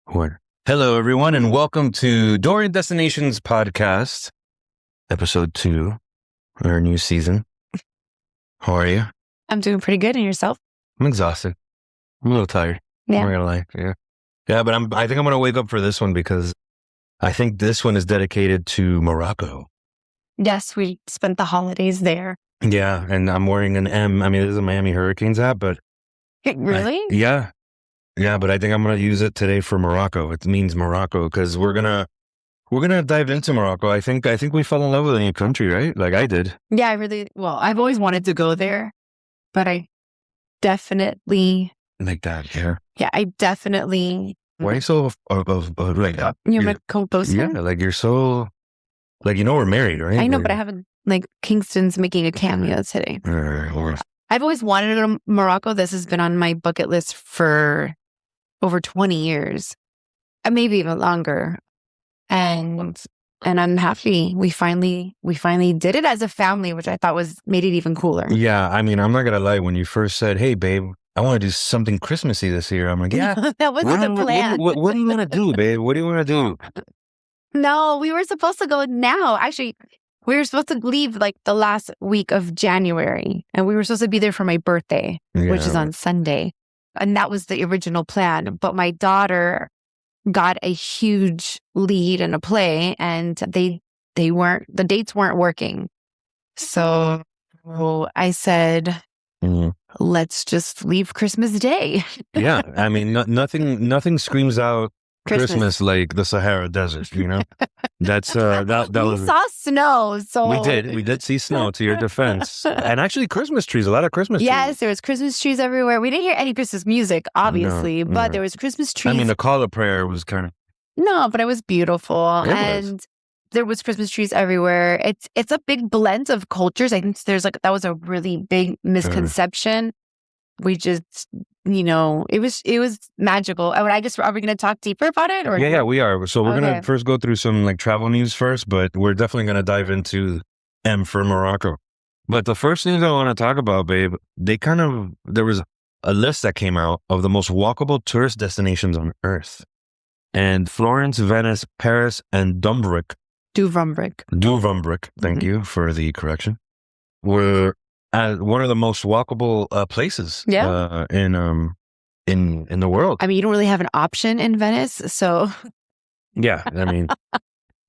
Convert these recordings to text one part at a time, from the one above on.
One. Hello, everyone, and welcome to Dorian Destinations Podcast, Episode 2, our new season. How are you? I'm doing pretty good. And yourself? I'm exhausted. I'm a little tired. Yeah. I'm not gonna lie. Yeah, but I think I'm gonna wake up for this one because I think this one is dedicated to Morocco. Yes, we spent the holidays there. Yeah, and I'm wearing an M. I mean, this is a Miami Hurricanes app, but Really? yeah, but I think I'm gonna use it today for Morocco. It means Morocco because we're gonna dive into Morocco. I think we fell in love with a new country, right? Like I did. Yeah, I've always wanted to go there, but I definitely. Like that, yeah. Yeah, I definitely. Why are you so like that? You're my co-host. Yeah, like you're so, like, we're married, right? I know, but I haven't, Kingston's making a cameo today. I've always wanted to go to Morocco. This has been on my bucket list for over 20 years, and maybe even longer. And I'm happy we finally did it as a family, which I thought made it even cooler. Yeah, I mean, I'm not gonna lie. When you first said, "Hey, babe, I want to do something Christmassy this year," I'm like, "Yeah, that wasn't the plan." What do you want to do, babe? What do you want to do? No, we were supposed to go now. Actually, we were supposed to leave the last week of January, and we were supposed to be there for my birthday, which is on Sunday. And that was the original plan. But my daughter got a huge lead in a play, and the dates weren't working. So I said, let's just leave Christmas Day. Yeah, I mean, nothing screams out Christmas like the Sahara Desert, That's that we was. saw snow, so We did see snow. To your defense, and actually Christmas trees, a lot of Christmas trees. Yes, there was Christmas trees everywhere. We didn't hear any Christmas music, obviously, but there was Christmas trees. I mean, the call of prayer was kind of. No, but it was beautiful, and there was Christmas trees everywhere. It's a big blend of cultures. I think that was a really big misconception. We just, it was magical. Are we going to talk deeper about it? Or yeah, we are. So we're going to first go through some travel news first, but we're definitely going to dive into M for Morocco. But the first news I want to talk about, babe, there was a list that came out of the most walkable tourist destinations on Earth. And Florence, Venice, Paris, and Dubrovnik, thank you for the correction, were one of the most walkable places in the world. I mean, you don't really have an option in Venice, so. Yeah, I mean.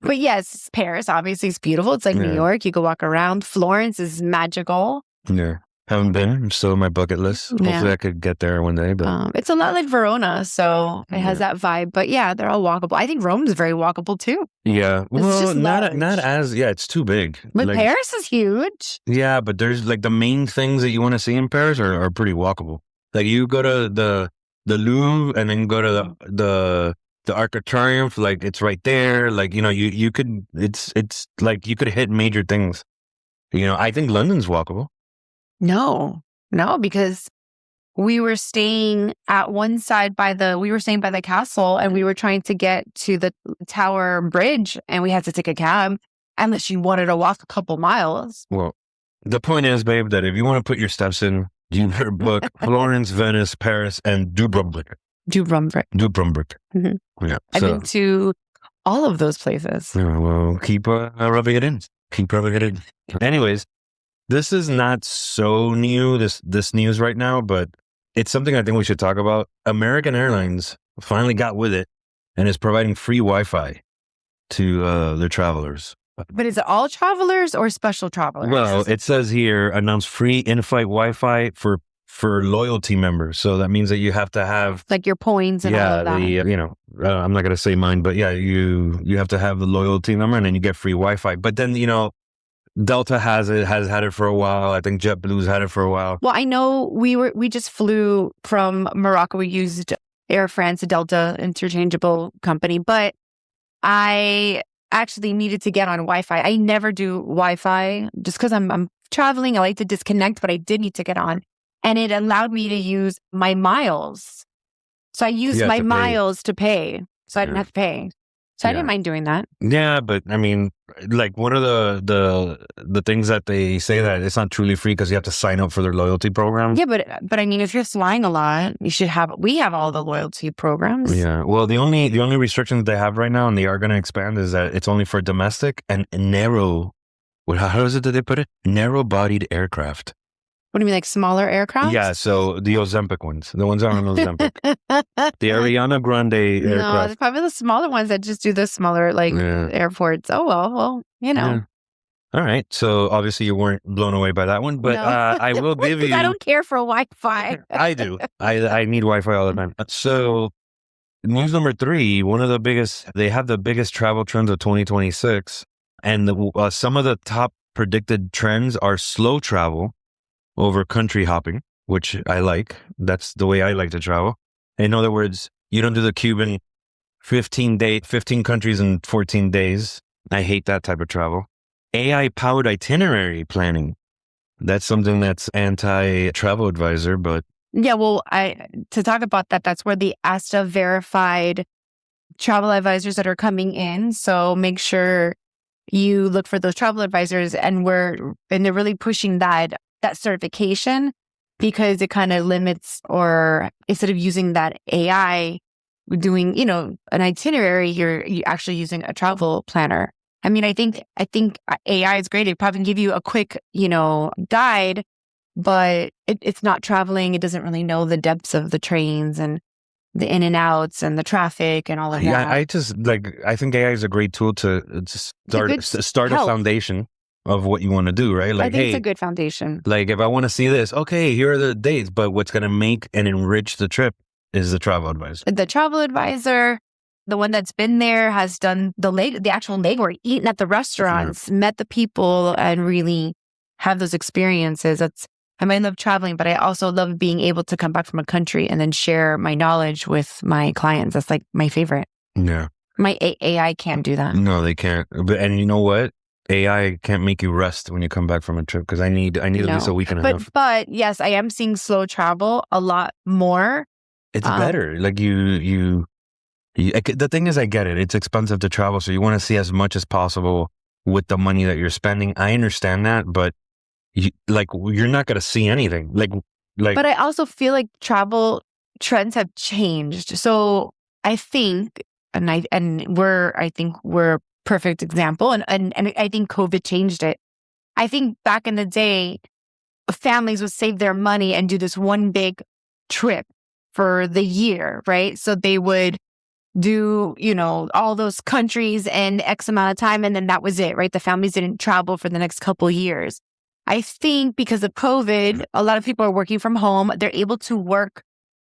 But yes, Paris obviously is beautiful. It's like New York. You can walk around. Florence is magical. Yeah. Haven't been. I'm still on my bucket list. Hopefully I could get there one day. But it's a lot like Verona, so it has that vibe. But yeah, they're all walkable. I think Rome is very walkable too. Yeah. Well, not as, it's too big. But Paris is huge. Yeah, but there's the main things that you want to see in Paris are pretty walkable. Like you go to the Louvre and then go to the Arc de Triomphe, it's right there. You could, it's like you could hit major things. I think London's walkable. No, because we were staying at one side by the castle, and we were trying to get to the Tower Bridge, and we had to take a cab unless you wanted to walk a couple miles. Well, the point is, babe, that if you want to put your steps in, you better book Florence, Venice, Paris, and Dubrovnik. Mm-hmm. Yeah, I've been to all of those places. Yeah, well, keep rubbing it in. Anyways. This is not so new, this news right now, but it's something I think we should talk about. American Airlines finally got with it and is providing free Wi-Fi to their travelers. But is it all travelers or special travelers? Well, it says here, announced free in-flight Wi-Fi for loyalty members. So that means that you have to have your points and all of that. I'm not going to say mine, but yeah, you have to have the loyalty number and then you get free Wi-Fi. But then, Delta has had it for a while. I think JetBlue's had it for a while. Well, I know we just flew from Morocco. We used Air France, a Delta interchangeable company, but I actually needed to get on Wi-Fi. I never do Wi-Fi just because I'm traveling. I like to disconnect, but I did need to get on, and it allowed me to use my miles. So I used my miles to pay, so I didn't have to pay. So I didn't mind doing that. Yeah, but I mean, like one of the things that they say that it's not truly free because you have to sign up for their loyalty program. Yeah, but I mean, if you're flying a lot, we have all the loyalty programs. Yeah. Well, the only restrictions they have right now, and they are going to expand, is that it's only for domestic and narrow. How is it that they put it? Narrow-bodied aircraft. What do you mean, like smaller aircraft? Yeah, so the Ozempic ones, the ones that are on Ozempic. The Ariana Grande aircraft. No, it's probably the smaller ones that just do the smaller airports. Oh, well, you know. Yeah. All right. So obviously you weren't blown away by that one, but no. I will give you. I don't care for Wi-Fi. I do. I need Wi-Fi all the time. So news number 3, they have the biggest travel trends of 2026. And some of the top predicted trends are slow travel over country hopping, which I like. That's the way I like to travel. In other words, you don't do the Cuban 15 countries in 14 days. I hate that type of travel. AI-powered itinerary planning. That's something that's anti-travel advisor, but... Yeah, well, to talk about that, that's where the ASTA verified travel advisors that are coming in. So make sure you look for those travel advisors, and they're really pushing that certification, because it kind of limits, or instead of using that AI doing, an itinerary, you're actually using a travel planner. I mean, I think AI is great. It probably give you a quick, guide, but it's not traveling. It doesn't really know the depths of the trains and the in and outs and the traffic and all of that. Yeah, I think AI is a great tool to start a foundation of what you want to do, right? Like, I think it's a good foundation. Like, if I want to see this, okay, here are the dates, but what's going to make and enrich the trip is the travel advisor. The travel advisor, the one that's been there, has done the actual legwork, eaten at the restaurants, met the people, and really have those experiences. I love traveling, but I also love being able to come back from a country and then share my knowledge with my clients. That's like my favorite. Yeah. My AI can't do that. No, they can't. And you know what? AI can't make you rest when you come back from a trip, because I need at least a week and a half. But yes, I am seeing slow travel a lot more. It's better. Like the thing is, I get it. It's expensive to travel, so you want to see as much as possible with the money that you're spending. I understand that, but you're not going to see anything. But I also feel like travel trends have changed. So I think, we're a perfect example, and I think COVID changed it. I think back in the day, families would save their money and do this one big trip for the year, right? So they would do, all those countries in X amount of time, and then that was it, right? The families didn't travel for the next couple of years. I think because of COVID, a lot of people are working from home. They're able to work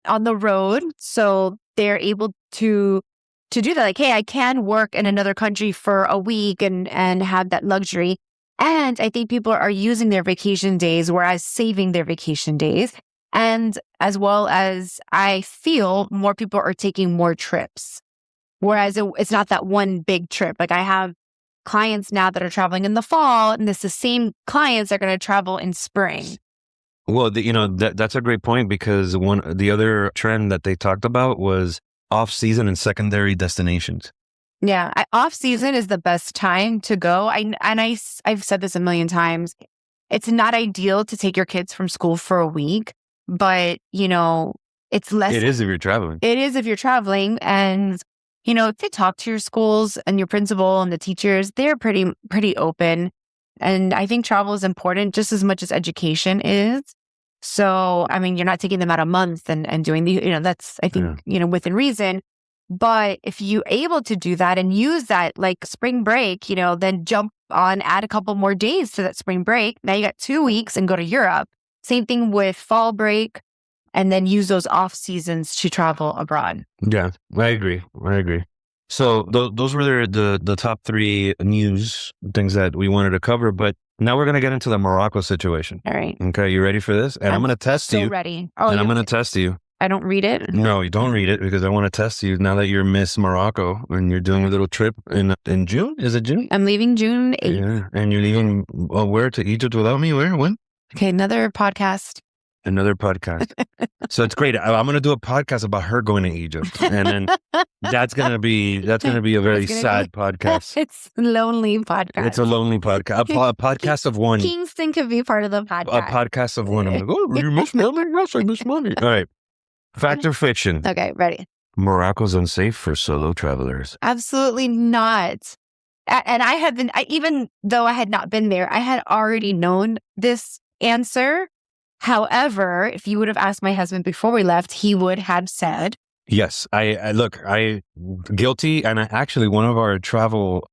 on the road, so they're able to do that. Like, hey, I can work in another country for a week and have that luxury. And I think people are using their vacation days, whereas saving their vacation days. And as well as I feel more people are taking more trips, whereas it's not that one big trip. Like, I have clients now that are traveling in the fall, and it's the same clients that are going to travel in spring. Well, that's a great point, because the other trend that they talked about was off-season and secondary destinations. Yeah, off-season is the best time to go. I've said this a million times. It's not ideal to take your kids from school for a week, but, it's less. It is if you're traveling. It is if you're traveling. And, if they talk to your schools and your principal and the teachers, they're pretty open. And I think travel is important just as much as education is. So, you're not taking them out a month and doing that's, I think, within reason. But if you're able to do that and use that like spring break, then jump on, add a couple more days to that spring break. Now you got 2 weeks and go to Europe. Same thing with fall break, and then use those off seasons to travel abroad. Yeah, I agree. So those were the top 3 news things that we wanted to cover. But now we're going to get into the Morocco situation. All right. Okay, you ready for this? And I'm going to test you. So ready. And I'm going to test you. I don't read it? No, you don't read it, because I want to test you now that you're Miss Morocco and you're doing a little trip in June. Is it June? I'm leaving June 8th. Yeah, and you're leaving where, to Egypt without me? Where? When? Okay, another podcast. Another podcast. So it's great. I'm going to do a podcast about her going to Egypt, and then that's going to be a very sad podcast. It's a lonely podcast. It's a lonely podcast. A podcast of one. Kingston could be part of the podcast. A podcast of one. I'm like, oh, you miss money? Yes, I miss money. All right. Fact or fiction? Okay, ready. Morocco's unsafe for solo travelers. Absolutely not. And I had been, even though I had not been there, I had already known this answer. However, if you would have asked my husband before we left, he would have said, yes. I guilty. And actually, one of our travel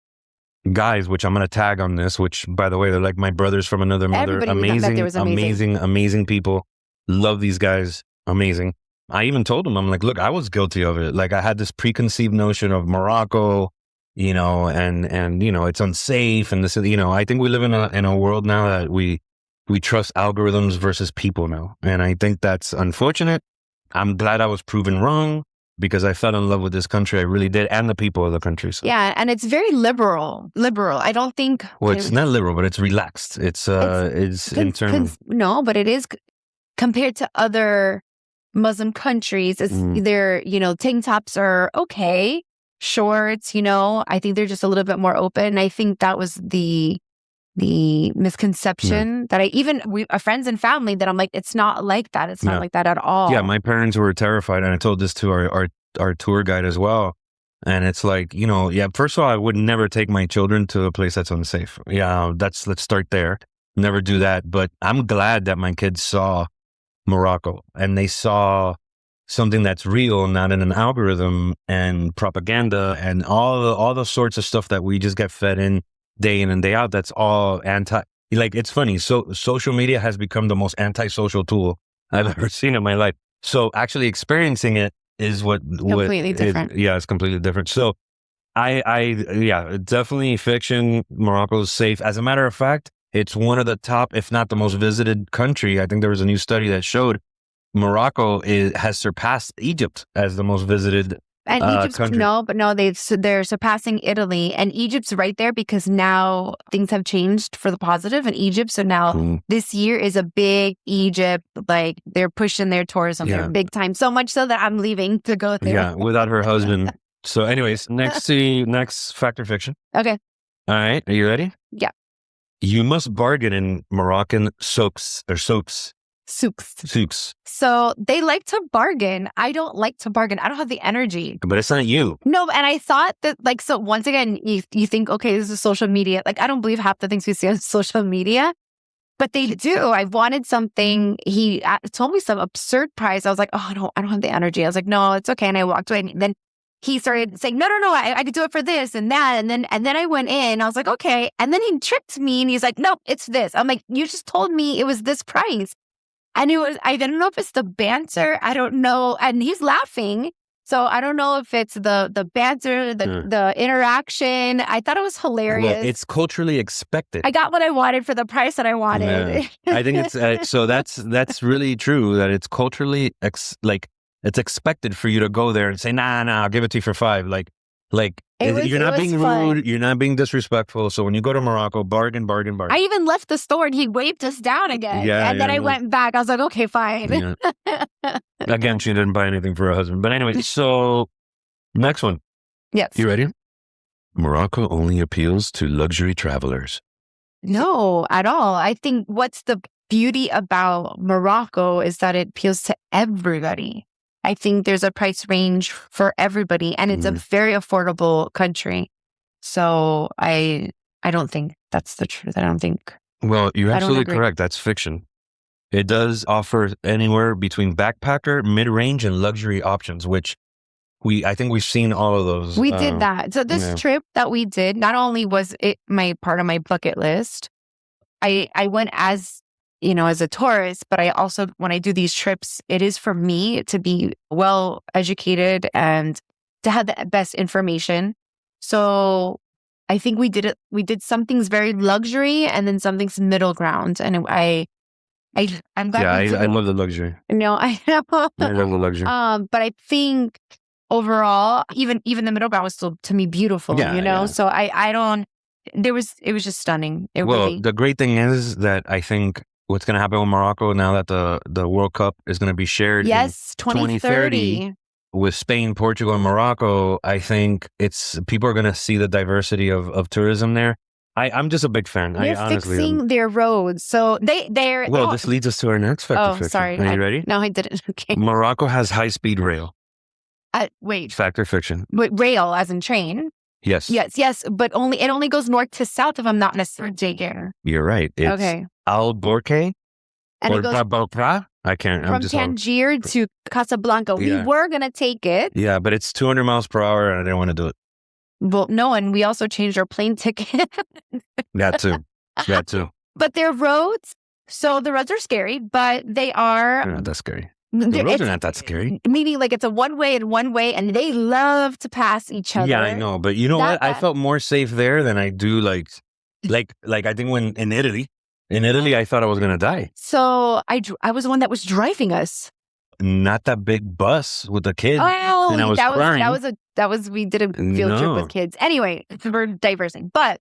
guys, which I'm going to tag on this, which, by the way, they're like my brothers from another mother. Amazing people. Love these guys. Amazing. I even told him, I'm like, look, I was guilty of it. Like, I had this preconceived notion of Morocco, and it's unsafe. And this, I think we live in a world now that we trust algorithms versus people now. And I think that's unfortunate. I'm glad I was proven wrong because I fell in love with this country. I really did. And the people of the country. So. Yeah. And it's very liberal. I don't think. Well, it's not liberal, but it's relaxed. It's in terms. No, but it is compared to other Muslim countries. It's their, tank tops are okay. Shorts, I think they're just a little bit more open. I think that was the misconception that we friends and family that I'm like, it's not like that. It's not like that at all. Yeah, my parents were terrified, and I told this to our tour guide as well. And it's like, first of all, I would never take my children to a place that's unsafe. Yeah, let's start there. Never do that. But I'm glad that my kids saw Morocco and they saw something that's real, not in an algorithm and propaganda and all the sorts of stuff that we just get fed in and day out. That's all it's funny. So social media has become the most antisocial tool I've ever seen in my life. So actually experiencing it is completely different. It's completely different. So definitely fiction. Morocco's safe. As a matter of fact, it's one of the top, if not the most visited country. I think there was a new study that showed Morocco has surpassed Egypt as the most visited and Egypt's country. They're surpassing Italy, and Egypt's right there because now things have changed for the positive in Egypt. So now this year is a big Egypt, like they're pushing their tourism there big time. So much so that I'm leaving to go there. Yeah, without her husband. So anyways, next fact or fiction. Okay. All right. Are you ready? Yeah. You must bargain in Moroccan souks. Souks. So they like to bargain. I don't like to bargain. I don't have the energy. But it's not you. No, and I thought that, so once again, you think, okay, this is social media. Like, I don't believe half the things we see on social media, but they do. I wanted something. He told me some absurd price. I was like, oh, I don't have the energy. I was like, no, it's okay. And I walked away. And then he started saying, no, I could do it for this and that. And then I went in. I was like, okay. And then he tricked me and he's like, no, it's this. I'm like, you just told me it was this price. And I don't know if it's the banter. I don't know. And he's laughing. So I don't know if it's the banter, the interaction. I thought it was hilarious. Well, it's culturally expected. I got what I wanted for the price that I wanted. Yeah. I think it's, so that's really true that it's culturally, it's expected for you to go there and say, nah, I'll give it to you for $5. You're not being rude. You're not being disrespectful. So when you go to Morocco, bargain. I even left the store and he waved us down again. And then I went back. I was like, okay, fine. Yeah. Again, she didn't buy anything for her husband. But anyway, so next one. Yes. You ready? Morocco only appeals to luxury travelers. No, at all. I think what's the beauty about Morocco is that it appeals to everybody. I think there's a price range for everybody, and it's a very affordable country. So I don't think that's the truth. I don't think. Well, you're absolutely correct. That's fiction. It does offer anywhere between backpacker, mid-range, and luxury options, which I think we've seen all of those. We did that. So this trip that we did, not only was it part of my bucket list, I went as a tourist, but I also, when I do these trips, it is for me to be well educated and to have the best information. So I think we did some things very luxury and then some things middle ground. And I'm glad. Yeah, I love the luxury. No, I know. I love the luxury. But I think overall, even the middle ground was still to me beautiful, Yeah. So I don't, it was just stunning. The great thing is that I think what's going to happen with Morocco now that the World Cup is going to be shared in 2030 with Spain, Portugal, and Morocco. I think people are going to see the diversity of tourism there. I'm just a big fan. They're fixing their roads. So they're... Well, this leads us to our next factor fiction. Sorry. Are you ready? No, I didn't. Okay. Morocco has high-speed rail. Wait. Factor fiction. But rail as in train? Yes. Yes. But it only goes north to south if I'm not mistaken. You're right. It's okay. Al-Borke and or it goes Babelka. I can't. From Tangier to Casablanca. Yeah. We were going to take it. Yeah, but it's 200 miles per hour and I didn't want to do it. Well, no, and we also changed our plane ticket. That too. But they're roads. So the roads are scary, but they are... They're not that scary. The roads are not that scary. Meaning like it's a one way, and they love to pass each other. Yeah, I know. But you know what? I felt more safe there than I do like I think when in Italy, I thought I was going to die. So I was the one that was driving us. Not that big bus with the kids. Oh, and I was crying. We did a field trip with kids. Anyway, we're diversing, but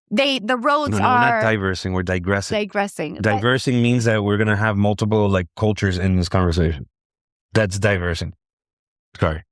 the roads are... We're not diversing. We're digressing. Diversing means that we're going to have multiple like cultures in this conversation. That's diversing. Sorry.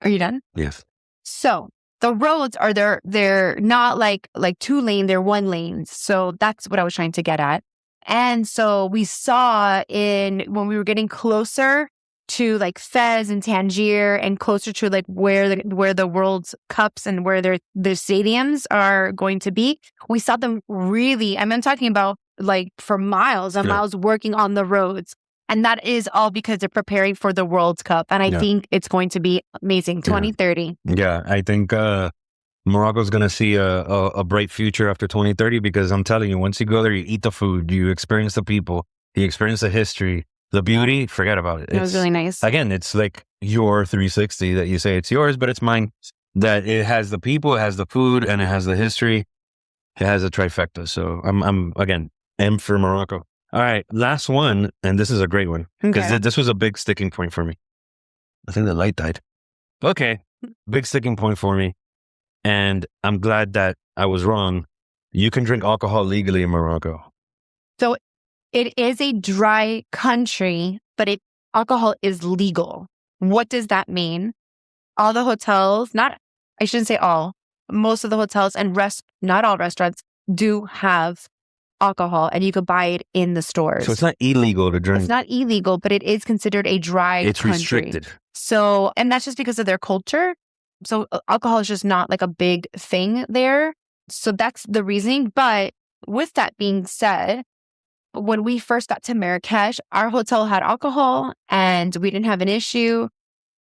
Are you done? Yes. So the roads are they're not like 2 lane, they're 1 lane. So that's what I was trying to get at. And so we saw when we were getting closer to like Fez and Tangier and closer to like where the World Cups and where the stadiums are going to be, we saw them really, I'm talking about like for miles and miles working on the roads. And that is all because they're preparing for the World Cup. And I think it's going to be amazing. 2030. Yeah, I think Morocco's going to see a bright future after 2030 because I'm telling you, once you go there, you eat the food, you experience the people, you experience the history, the beauty, forget about it. It was really nice. Again, it's like your 360 that you say it's yours, but it's mine. That it has the people, it has the food, and it has the history. It has a trifecta. So I'm again, M for Morocco. All right, last one, and this is a great one because this was a big sticking point for me. I think the light died. Okay, big sticking point for me. And I'm glad that I was wrong. You can drink alcohol legally in Morocco. So it is a dry country, but alcohol is legal. What does that mean? All the hotels, I shouldn't say all, most of the hotels and not all restaurants do have alcohol and you could buy it in the stores. So it's not illegal to drink. It's not illegal, but it is considered a dry country. It's restricted. So, and that's just because of their culture. So alcohol is just not like a big thing there. So that's the reasoning. But with that being said, when we first got to Marrakesh, our hotel had alcohol and we didn't have an issue.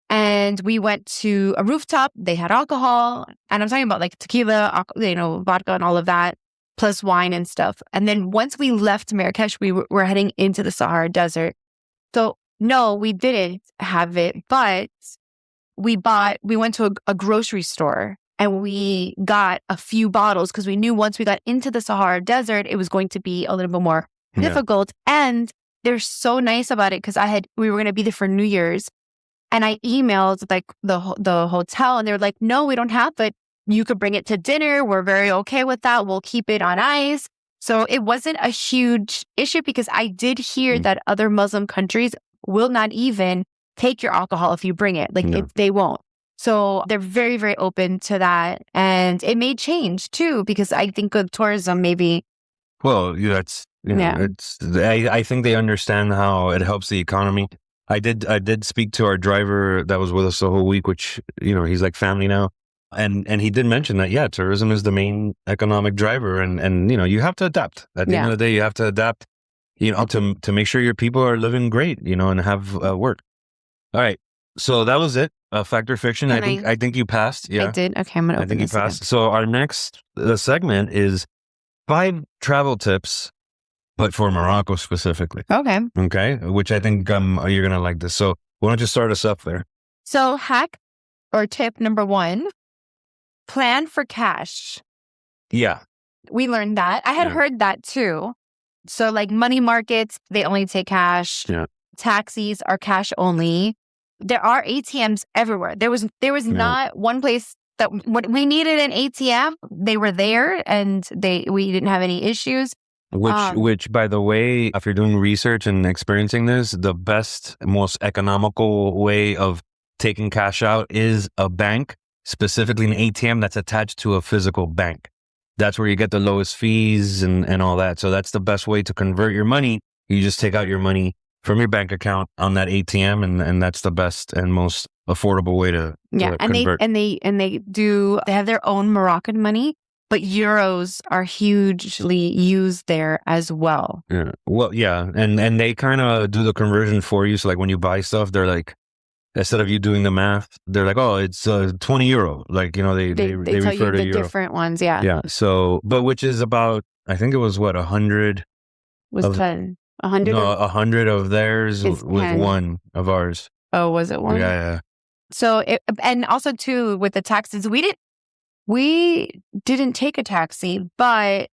And we went to a rooftop. They had alcohol. And I'm talking about like tequila, vodka and all of that, plus wine and stuff. And then once we left Marrakesh, we were heading into the Sahara Desert. So no, we didn't have it, but we went to a grocery store and we got a few bottles because we knew once we got into the Sahara Desert, it was going to be a little bit more difficult. And they're so nice about it because we were going to be there for New Year's. And I emailed like the hotel and they were like, no, we don't have it. You could bring it to dinner. We're very okay with that. We'll keep it on ice. So it wasn't a huge issue because I did hear that other Muslim countries will not even take your alcohol if you bring it. They won't. So they're very, very open to that. And it may change too, because I think with tourism, maybe. Well, I think they understand how it helps the economy. I did speak to our driver that was with us the whole week, which, he's like family now. And he did mention that, tourism is the main economic driver. And you have to adapt. At the end of the day, you have to adapt, to make sure your people are living great, and have work. All right. So that was it. Fact or fiction. I think you passed. Yeah. I did. Okay. I'm going to open this. I think you passed. Again. So our next segment is 5 travel tips, but for Morocco specifically. Okay. Okay. Which I think you're going to like this. So why don't you start us up there? So hack or tip number 1, plan for cash. Yeah. We learned that. I had heard that too. So like money markets, they only take cash. Yeah. Taxis are cash only. There are ATMs everywhere. There was not one place that when we needed an ATM, they were there and we didn't have any issues. Which, by the way, if you're doing research and experiencing this, the best, most economical way of taking cash out is a bank, specifically an ATM that's attached to a physical bank. That's where you get the lowest fees and all that. So that's the best way to convert your money. You just take out your money from your bank account on that ATM, and that's the best and most affordable way to convert. They have their own Moroccan money, but euros are hugely used there as well. Yeah. Well, yeah. And they kind of do the conversion for you. So like when you buy stuff, they're like, instead of you doing the math, they're like, oh, it's 20 euro. Like, they tell refer you to the euro. Different ones. Yeah. Yeah. So, but which is about, I think it was 100. Was 10. 100? No, 100 of theirs with 10. one of ours. Oh, was it one? Yeah. So, and also too, with the taxes, we didn't take a taxi, but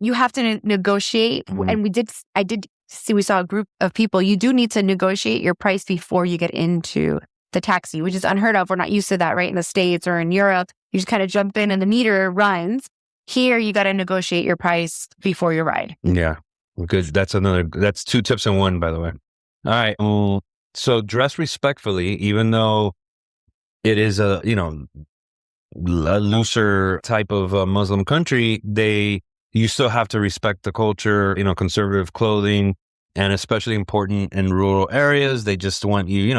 you have to negotiate. Mm-hmm. And I did see, we saw a group of people. You do need to negotiate your price before you get into the taxi, which is unheard of. We're not used to that, right? In the States or in Europe, you just kind of jump in and the meter runs. Here, you got to negotiate your price before you ride. Yeah, because that's 2 tips in 1, by the way. All right. So dress respectfully, even though it is a looser type of Muslim country, you still have to respect the culture, conservative clothing, and especially important in rural areas. They just want you,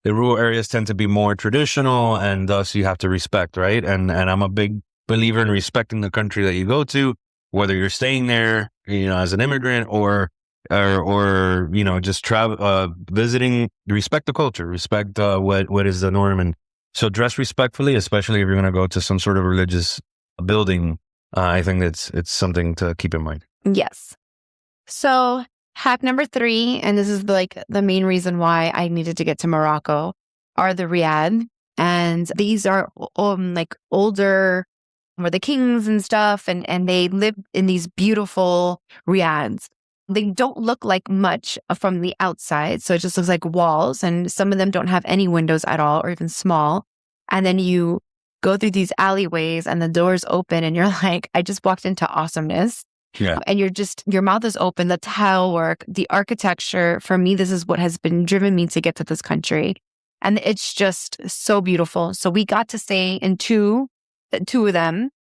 the rural areas tend to be more traditional, and thus you have to respect, right? And I'm a big believer in respecting the country that you go to, whether you're staying there, as an immigrant or just travel, visiting. Respect the culture, respect what is the norm, and so dress respectfully, especially if you're going to go to some sort of religious building. I think it's something to keep in mind. Yes. So hack number 3, and this is the main reason why I needed to get to Morocco, are the riad. And these are older, where the kings and stuff, and they live in these beautiful riads. They don't look like much from the outside. So it just looks like walls, and some of them don't have any windows at all or even small. And then you go through these alleyways and the doors open and you're like, I just walked into awesomeness. Yeah. And your mouth is open, the tile work, the architecture. For me, this is what has been driven me to get to this country. And it's just so beautiful. So we got to stay in two of them,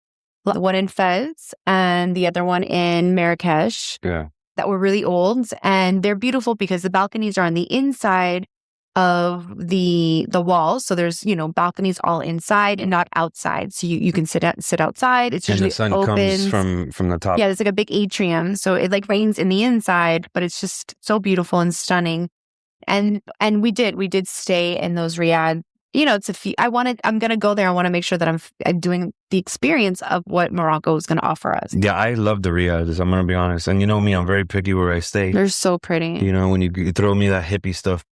one in Fez and the other one in Marrakesh. Yeah. That were really old, and they're beautiful because the balconies are on the inside of the walls. So there's balconies all inside and not outside. So you can sit outside. It's usually and the sun opens comes from the top. Yeah, there's like a big atrium, so it rains in the inside, but it's just so beautiful and stunning. And we did stay in those riad. It's I'm going to go there. I want to make sure that I'm doing the experience of what Morocco is going to offer us. Yeah, I love the riads. I'm going to be honest. And me, I'm very picky where I stay. They're so pretty. When you throw me that hippie stuff.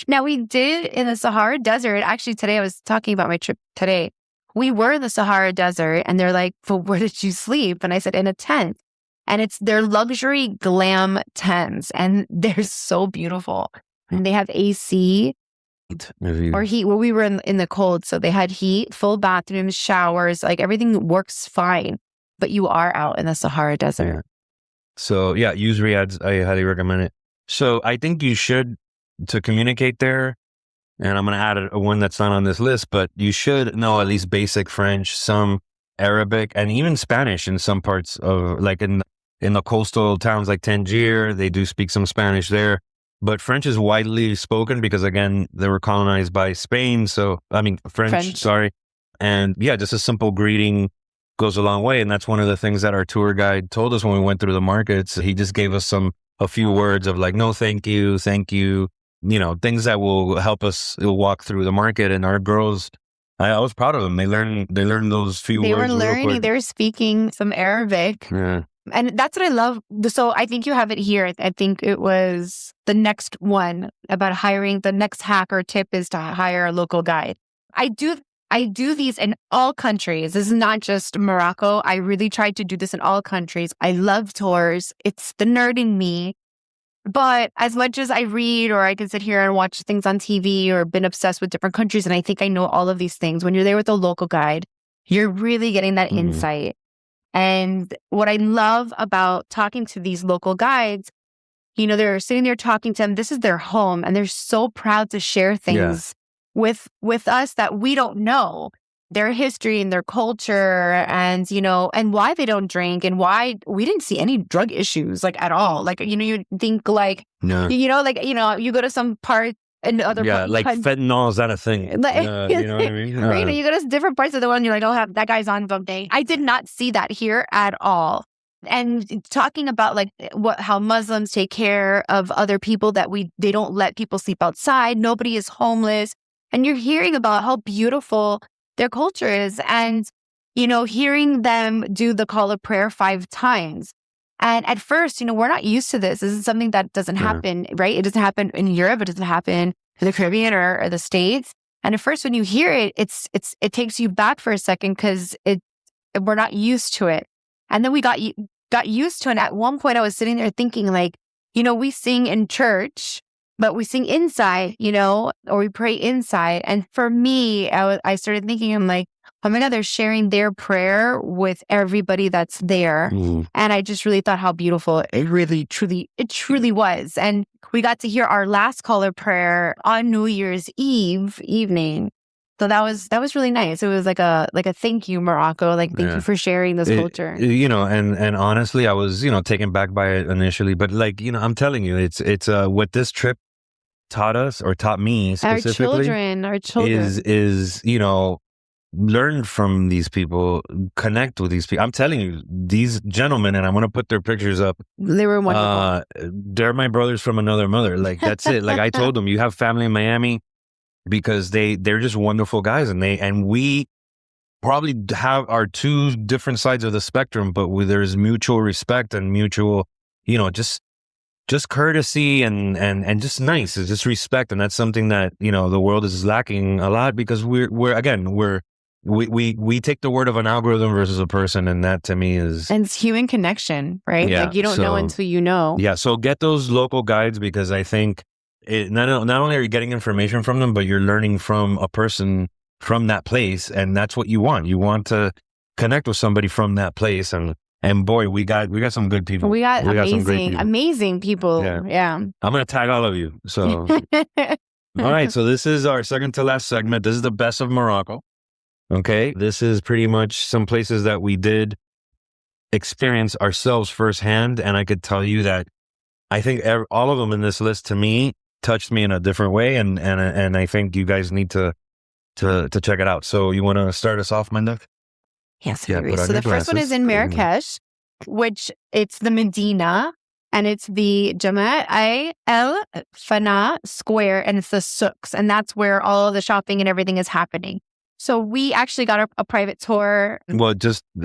Now, we did in the Sahara Desert. Actually, today I was talking about my trip today. We were in the Sahara Desert and they're like, well, where did you sleep? And I said, in a tent. And it's their luxury glam tents. And they're so beautiful. And they have AC. Or heat. Well, we were in the cold, so they had heat, full bathrooms, showers, everything works fine. But you are out in the Sahara Desert. Yeah. So yeah, use riads. I highly recommend it. So I think you should, to communicate there, and I'm going to add one that's not on this list, but you should know at least basic French, some Arabic, and even Spanish in some parts of, in the coastal towns like Tangier, they do speak some Spanish there. But French is widely spoken because, again, they were colonized by Spain. So, French, sorry. And yeah, just a simple greeting goes a long way. And that's one of the things that our tour guide told us when we went through the markets. He just gave us a few words of no, thank you, things that will help us walk through the market. And our girls, I was proud of them. They learned those few words. They were learning, they were speaking some Arabic. Yeah. And that's what I love. So I think you have it here. I think it was the next one about hiring. The next hack or tip is to hire a local guide. I do these in all countries. This is not just Morocco. I really tried to do this in all countries. I love tours. It's the nerd in me. But as much as I read or I can sit here and watch things on TV or been obsessed with different countries, and I think I know all of these things, when you're there with a local guide, you're really getting that insight. And what I love about talking to these local guides, they're sitting there talking to them. This is their home, and they're so proud to share things with us that we don't know. Their history and their culture, and and why they don't drink, and why we didn't see any drug issues at all. You think you go to some part in other fentanyl is that a thing? You know what I mean? Right? You go to different parts of the world, and you're like, oh, that guy's on day. I did not see that here at all. And talking about how Muslims take care of other people, that they don't let people sleep outside. Nobody is homeless, and you're hearing about how beautiful their culture is, and hearing them do the call of prayer 5 times. And at first, we're not used to this. This is something that doesn't happen, right? It doesn't happen in Europe. It doesn't happen in the Caribbean or the States. And at first, when you hear it, it takes you back for a second, because we're not used to it. And then we got used to it. And at one point, I was sitting there thinking, we sing in church, but we sing inside, or we pray inside. And for me, I started thinking, I'm like, oh my God, they're sharing their prayer with everybody that's there. Mm-hmm. And I just really thought how beautiful it truly was. And we got to hear our last call of prayer on New Year's Eve evening. So that was really nice. It was like a thank you, Morocco. Thank you for sharing this culture. And honestly, I was, taken back by it initially, but I'm telling you, it's what this trip taught us, or taught me specifically, our children is learn from these people, connect with these people. I'm telling you, these gentlemen, and I'm going to put their pictures up. They were wonderful. They're my brothers from another mother. That's it. I told them, you have family in Miami, because they're just wonderful guys, and we probably have our 2 different sides of the spectrum, but there's mutual respect and mutual, just courtesy and just nice. It's just respect. And that's something that, the world is lacking a lot, because we take the word of an algorithm versus a person. And that to me is... And it's human connection, right? Yeah, you don't know until you know. Yeah. So get those local guides, because I think not only are you getting information from them, but you're learning from a person from that place. And that's what you want. You want to connect with somebody from that place. And boy, we got some good people. We got some great people. Amazing people. Yeah. I'm going to tag all of you. So, all right. So this is our second to last segment. This is the best of Morocco. Okay. This is pretty much some places that we did experience ourselves firsthand. And I could tell you that I think all of them in this list, to me, touched me in a different way. And I think you guys need to check it out. So you want to start us off, Menda? Yes. So the first one is in Marrakesh, which it's the Medina, and it's the Jama' El Fana Square, and it's the souks, and that's where all of the shopping and everything is happening. So we actually got a private tour. Well,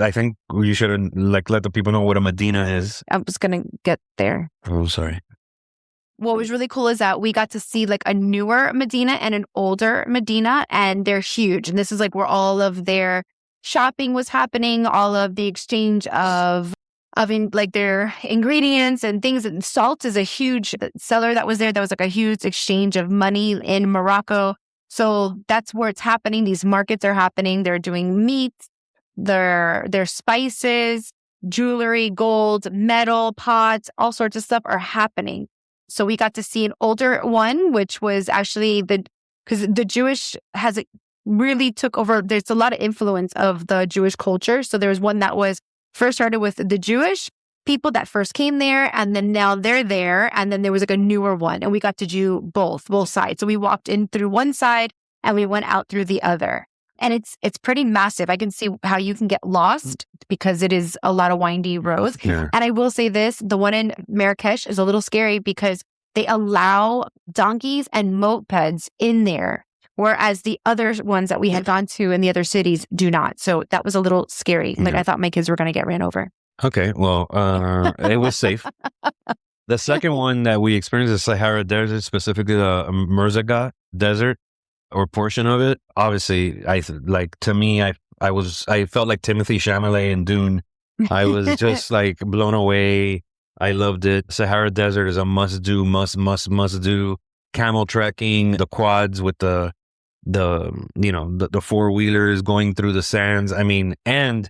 I think you should let the people know what a Medina is. I was going to get there. Oh, sorry. What was really cool is that we got to see a newer Medina and an older Medina, and they're huge. And this is where all of their shopping was happening, all of the exchange of their ingredients and things. And salt is a huge seller that was there. That was a huge exchange of money in Morocco. So that's where it's happening. These markets are happening. They're doing meat, their spices, jewelry, gold, metal, pots, all sorts of stuff are happening. So we got to see an older one, which was actually because the Jewish really took over. There's a lot of influence of the Jewish culture. So there was one that was first started with the Jewish people that first came there, and then now they're there, and then there was a newer one, and we got to do both sides. So we walked in through one side and we went out through the other, and it's pretty massive. I can see how you can get lost because it is a lot of windy roads. Yeah. And I will say this, the one in Marrakesh is a little scary because they allow donkeys and mopeds in there, whereas the other ones that we had gone to in the other cities do not. So that was a little scary. I thought my kids were going to get ran over. Okay, well, it was safe. The second one that we experienced is Sahara Desert, specifically the Sahara Desert, or portion of it. Obviously, I felt like Timothy Chalamet in Dune. I was just blown away. I loved it. Sahara Desert is a must do. Camel trekking, the quads with the 4-wheelers going through the sands. I mean, and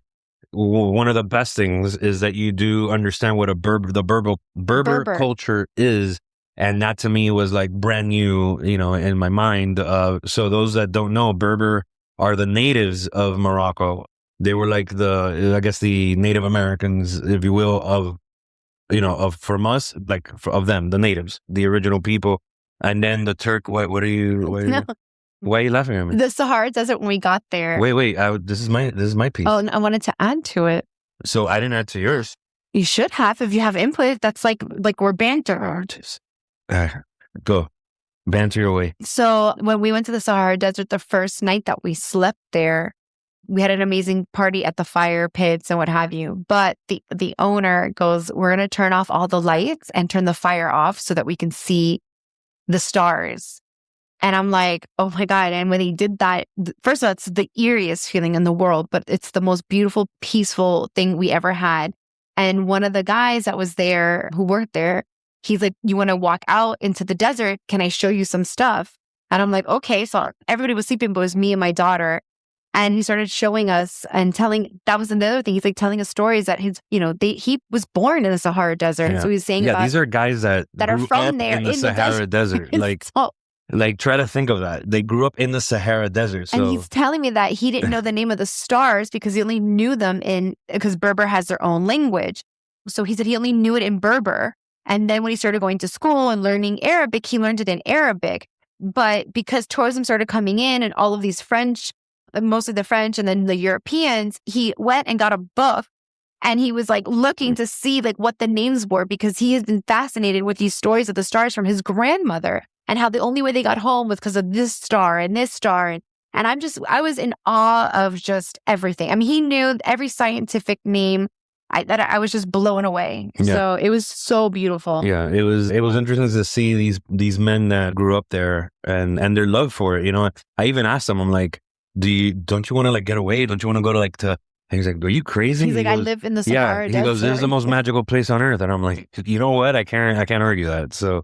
one of the best things is that you do understand what the Berber culture is. And that to me was like brand new, in my mind. So those that don't know, Berber are the natives of Morocco. They were like the Native Americans, if you will, from us, of them, the natives, the original people. And then the Turk, why are you laughing at me? The Sahara Desert, when we got there. Wait, this is my piece. Oh, and I wanted to add to it. So I didn't add to yours. You should have, if you have input. That's like we're banter. Go. Banter your way. So when we went to the Sahara Desert, the first night that we slept there, we had an amazing party at the fire pits and what have you. But the owner goes, we're going to turn off all the lights and turn the fire off so that we can see the stars. And I'm like, oh my God. And when he did that, first of all, it's the eeriest feeling in the world, but it's the most beautiful, peaceful thing we ever had. And one of the guys that was there, who worked there, he's like, you want to walk out into the desert? Can I show you some stuff? And I'm like, okay. So everybody was sleeping, but it was me and my daughter. And he started showing us and that was another thing. He's like telling us stories that he was born in the Sahara Desert. Yeah. So he was saying these are guys that are from there in the Sahara Desert. Like, try to think of that. They grew up in the Sahara Desert. So. And he's telling me that he didn't know the name of the stars because he only knew them because Berber has their own language. So he said he only knew it in Berber. And then when he started going to school and learning Arabic, he learned it in Arabic. But because tourism started coming in and all of these French, mostly the French and then the Europeans, he went and got a book and he was like looking to see like what the names were because he has been fascinated with these stories of the stars from his grandmother and how the only way they got home was because of this star and this star. And I was in awe of just everything. I mean, he knew every scientific name. I was just blown away. Yeah. So it was so beautiful. Yeah, it was interesting to see these men that grew up there and their love for it. I even asked them, I'm like, don't you want to like get away? Don't you want to go to he's like, are you crazy? He's like, I live in the Sahara Desert. He goes, this is the most magical place on earth. And I'm like, you know what? I can't argue that. So,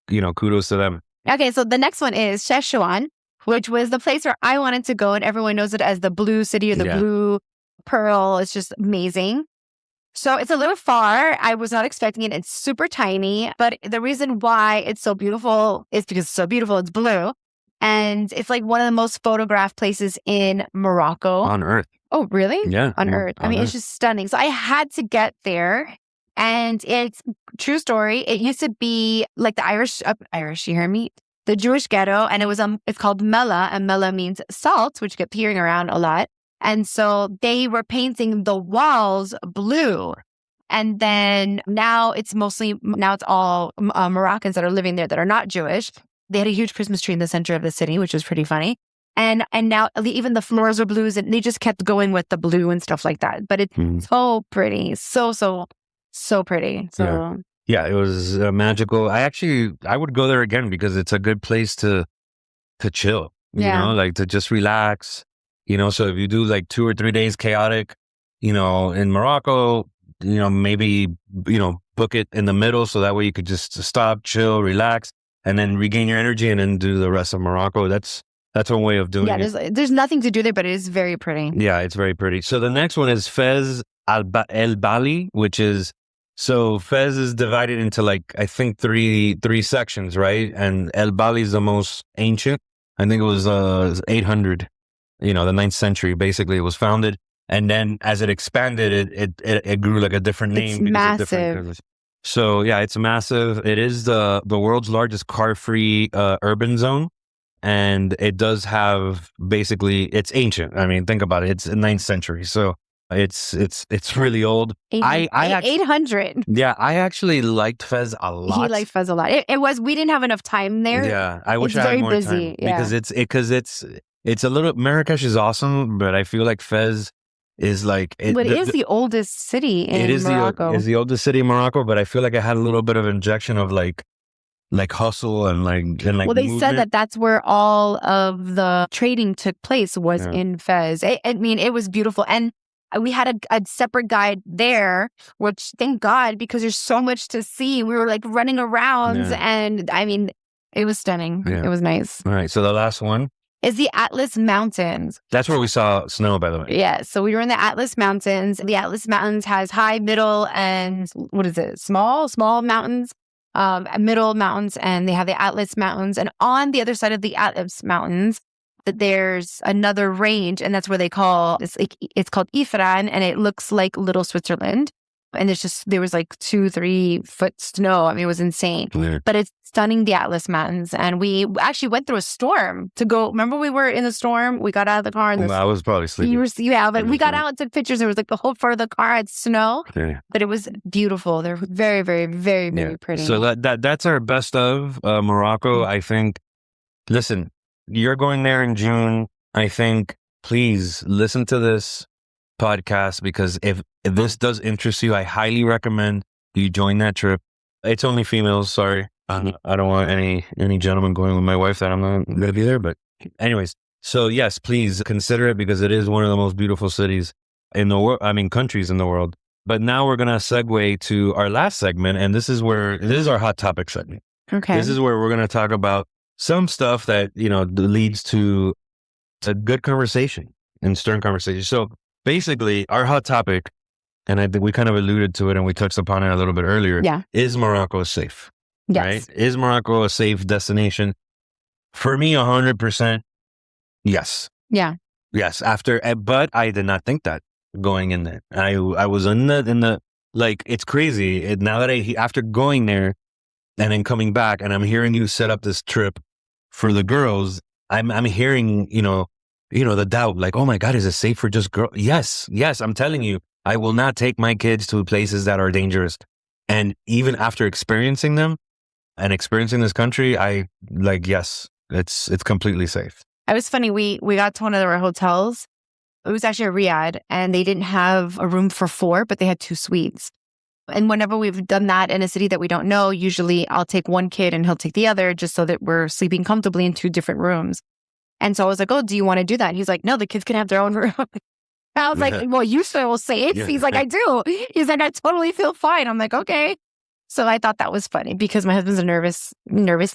kudos to them. Okay, so the next one is Chefchaouen, which was the place where I wanted to go, and everyone knows it as the Blue City or the Blue Pearl. It's just amazing. So it's a little far. I was not expecting it. It's super tiny, but the reason why it's so beautiful is because it's so beautiful. It's blue. And it's like one of the most photographed places in Morocco. On Earth. Oh, really? Yeah. On Earth. I mean, it's just stunning. So I had to get there. And it's true story. It used to be like the Irish, you hear me? The Jewish ghetto. And it's called Mela. And Mela means salt, which get appearing around a lot. And so they were painting the walls blue. And then now it's all Moroccans that are living there that are not Jewish. They had a huge Christmas tree in the center of the city, which was pretty funny. And now even the floors are blues and they just kept going with the blue and stuff like that. But it's so pretty. So pretty. So yeah, it was magical. I would go there again because it's a good place to chill, like to just relax, so if you do like 2 or 3 days chaotic, in Morocco, maybe, book it in the middle. So that way you could just stop, chill, relax, and then regain your energy and then do the rest of Morocco. That's one way of doing it. Yeah, there's nothing to do there, but it is very pretty. Yeah, it's very pretty. So the next one is Fez El Bali, which is, so Fez is divided into like, I think three sections, right? And El Bali is the most ancient. I think it was 800, the 9th century, basically it was founded. And then as it expanded, it grew like a different name. It's massive. So yeah, it's massive. It is the world's largest car-free urban zone. And it does have it's ancient. I mean, think about it. It's the 9th century. So it's really old. 800. Yeah, I actually liked Fez a lot. He liked Fez a lot. We didn't have enough time there. Yeah, I wish I had more time. Yeah. Because it's a little, Marrakesh is awesome, but I feel like Fez is like... But it is the oldest city in Morocco. It is the oldest city in Morocco, but I feel like I had a little bit of injection of like hustle and like well, they movement. said that's where all of the trading took place was in Fez. I mean, it was beautiful. And we had a separate guide there, which thank God, because there's so much to see. We were like running around and I mean, it was stunning. Yeah. It was nice. All right. So the last one is the Atlas Mountains. That's where we saw snow, by the way. Yeah. So we were in the Atlas Mountains. The Atlas Mountains has high, middle, and what is it? Small mountains, middle mountains, and they have the Atlas Mountains. And on the other side of the Atlas Mountains, there's another range, and that's where it's called Ifran, and it looks like Little Switzerland. And there was like 2-3 foot snow. I mean, it was insane. Weird. But it's stunning, the Atlas Mountains. And we actually went through a storm to go. Remember, we were in the storm. We got out of the car. And I was probably sleeping. But we got out and took pictures. There was like the whole front of the car had snow. Yeah. But it was beautiful. They're very, very, very, very pretty. So that's our best of Morocco. I think, listen, you're going there in June. I think, please listen to this podcast, because if this does interest you, I highly recommend you join that trip. It's only females, sorry. I don't want any gentlemen going with my wife that I'm not going to be there. But anyways, so yes, please consider it, because it is one of the most beautiful cities in the world. I mean, countries in the world. But now we're going to segue to our last segment. And this is our hot topic segment. Okay. This is where we're going to talk about some stuff that, leads to a good conversation and stern conversation. So basically, our hot topic, and I think we kind of alluded to it and we touched upon it a little bit earlier, is Morocco safe? Yes. Right? Is Morocco a safe destination? For me, 100%, yes. Yeah. Yes. But I did not think that going in there. I was in the like, it's crazy. Now that after going there and then coming back, and I'm hearing you set up this trip for the girls, I'm hearing, the doubt, like, oh my God, is it safe for just girls? Yes, I'm telling you, I will not take my kids to places that are dangerous. And even after experiencing them and experiencing this country, yes, it's completely safe. It was funny. We got to one of our hotels. It was actually a riad, and they didn't have a room for 4, but they had 2 suites. And whenever we've done that in a city that we don't know, usually I'll take one kid and he'll take the other, just so that we're sleeping comfortably in 2 different rooms. And so I was like, oh, do you want to do that? And he's like, no, the kids can have their own room. I was like, well, you feel safe? Yeah. He's like, I do. He's like, I totally feel fine. I'm like, okay. So I thought that was funny, because my husband's a nervous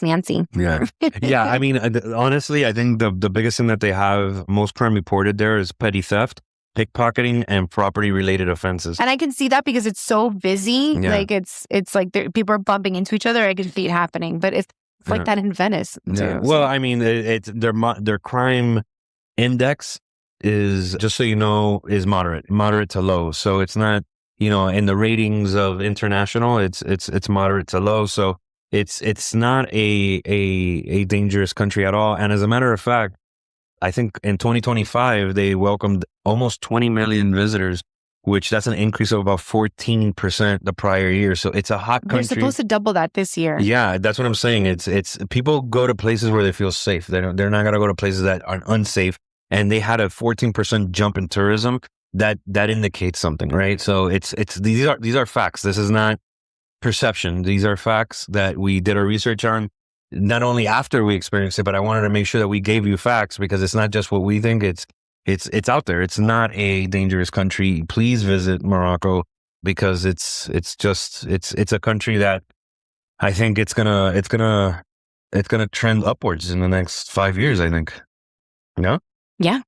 Nancy. Yeah. Yeah. I mean, honestly, I think the biggest thing that they have most crime reported there is petty theft, pickpocketing, and property related offenses. And I can see that because it's so busy. Yeah. Like it's like people are bumping into each other. I can see it happening, but it's like that in Venice too. Yeah. Well, I mean, their crime index is, just so you know, is moderate to low. So it's not, in the ratings of international, it's moderate to low. So it's not a dangerous country at all. And as a matter of fact, I think in 2025 they welcomed almost 20 million visitors, which that's an increase of about 14% the prior year. So it's a hot country. They're supposed to double that this year. Yeah, that's what I'm saying. It's people go to places where they feel safe. They're not going to go to places that are unsafe. And they had a 14% jump in tourism. That indicates something, right? So these are facts. This is not perception. These are facts that we did our research on, not only after we experienced it, but I wanted to make sure that we gave you facts, because it's not just what we think. It's out there. It's not a dangerous country. Please visit Morocco, because it's a country that I think it's gonna trend upwards in the next 5 years, I think. Yeah.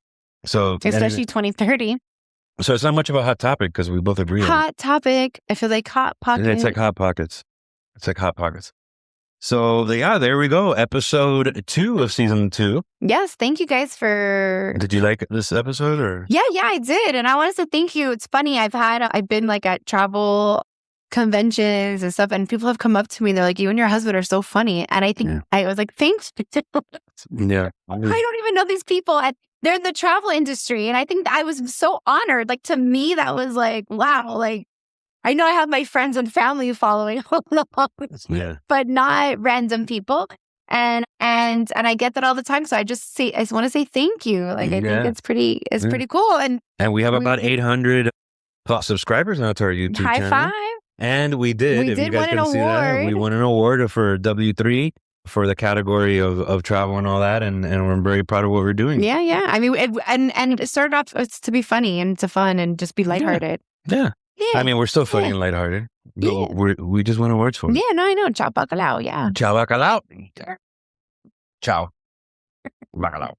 So especially 2030. So it's not much of a hot topic, because we both agree on it. Hot topic. I feel like hot pockets. It's like hot pockets. So there we go. Episode 2 of season 2. Yes. Thank you guys for. Did you like this episode or? Yeah, I did. And I wanted to thank you. It's funny. I've been like at travel conventions and stuff, and people have come up to me. They're like, you and your husband are so funny. And I think I was like, thanks. Yeah. I don't even know these people. And they're in the travel industry. And I think I was so honored. Like, to me, that was like, wow. Like, I know I have my friends and family following along, but not random people. And I get that all the time. So I just want to say thank you. Like, I think it's pretty cool. And we have about 800 plus subscribers now to our YouTube channel. High five. And we did, if you guys can see that, we won an award for W3 for the category of travel and all that. And we're very proud of what we're doing. Yeah. I mean, and it started off it's to be funny and to fun and just be lighthearted. Yeah. I mean, we're still funny and lighthearted. Yeah. We just won awards for it. Yeah, no, I know. Ciao, bacalao. Yeah. Ciao, bacalao. Ciao. Bacalao.